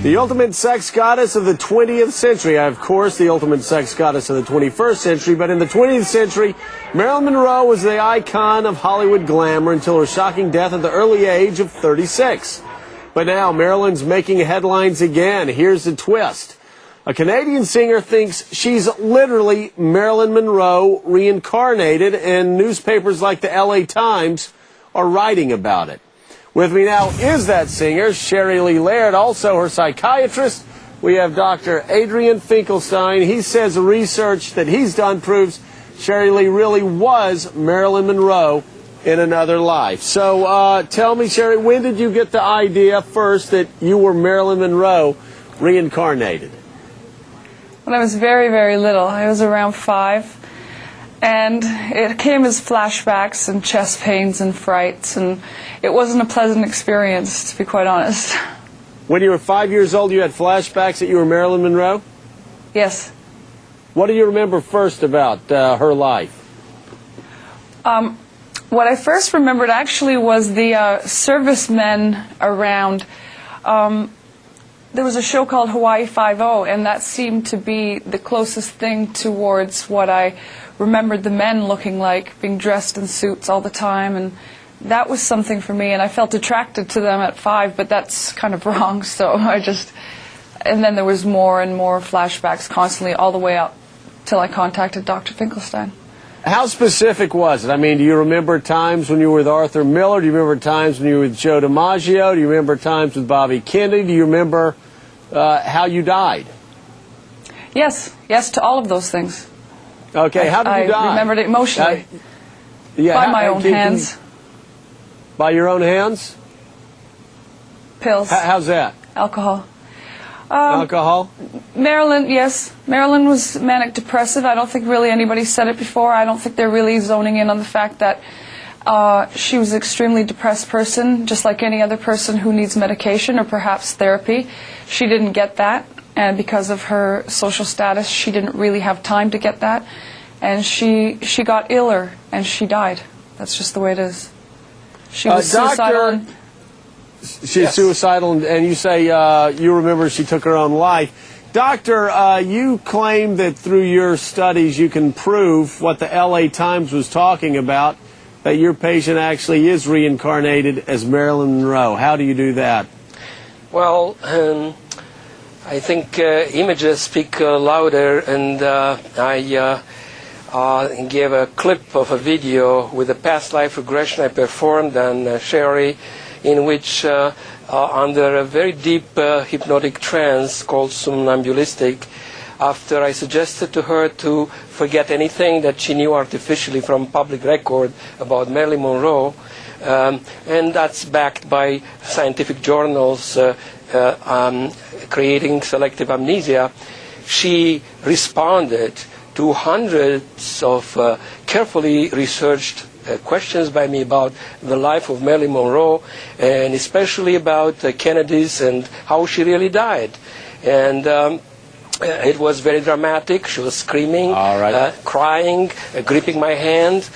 The ultimate sex goddess of the 20th century. Of course, the ultimate sex goddess of the 21st century. But in the 20th century, Marilyn Monroe was the icon of Hollywood glamour until her shocking death at the early age of 36. But now Marilyn's making headlines again. Here's the twist. A Canadian singer thinks she's literally Marilyn Monroe reincarnated, and newspapers like the LA Times are writing about it. With me now is that singer, Sherry Lee Laird, also her psychiatrist. We have Dr. Adrian Finkelstein. He says the research that he's done proves Sherry Lee really was Marilyn Monroe in another life. So tell me, Sherry, when did you get the idea first that you were Marilyn Monroe reincarnated? When I was very, very little. I was around 5. And it came as flashbacks and chest pains and frights, and it wasn't a pleasant experience, to be quite honest. When you were 5 years old, you had flashbacks that you were Marilyn Monroe? Yes. What do you remember first about her life? What I first remembered actually was the servicemen around. There was a show called Hawaii Five-0, and that seemed to be the closest thing towards what I remembered the men looking like, being dressed in suits all the time, and that was something for me, and I felt attracted to them at 5, but that's kind of wrong, so and then there was more and more flashbacks constantly, all the way up till I contacted Dr. Finkelstein. How specific was it? I mean, do you remember times when you were with Arthur Miller? Do you remember times when you were with Joe DiMaggio? Do you remember times with Bobby Kennedy? Do you remember how you died? Yes, yes to all of those things. Okay, how did you die? I remembered it emotionally. By my own hands. By your own hands? Pills. How's that? Alcohol. Alcohol? Marilyn, yes. Marilyn was manic depressive. I don't think really anybody said it before. I don't think they're really zoning in on the fact that she was an extremely depressed person, just like any other person who needs medication or perhaps therapy. She didn't get that, and because of her social status, she didn't really have time to get that. And she got iller, and she died. That's just the way it is. She was suicidal. She's suicidal, and you say you remember she took her own life. Doctor, you claim that through your studies you can prove what the LA Times was talking about, that your patient actually is reincarnated as Marilyn Monroe. How do you do that? Well, I think images speak louder, and I gave a clip of a video with a past life regression I performed on Sherry, in which, under a very deep hypnotic trance called somnambulistic, after I suggested to her to forget anything that she knew artificially from public record about Marilyn Monroe, and that's backed by scientific journals creating selective amnesia, she responded to hundreds of carefully researched questions by me about the life of Marilyn Monroe, and especially about Kennedy's and how she really died. And it was very dramatic. She was screaming, crying, gripping my hand.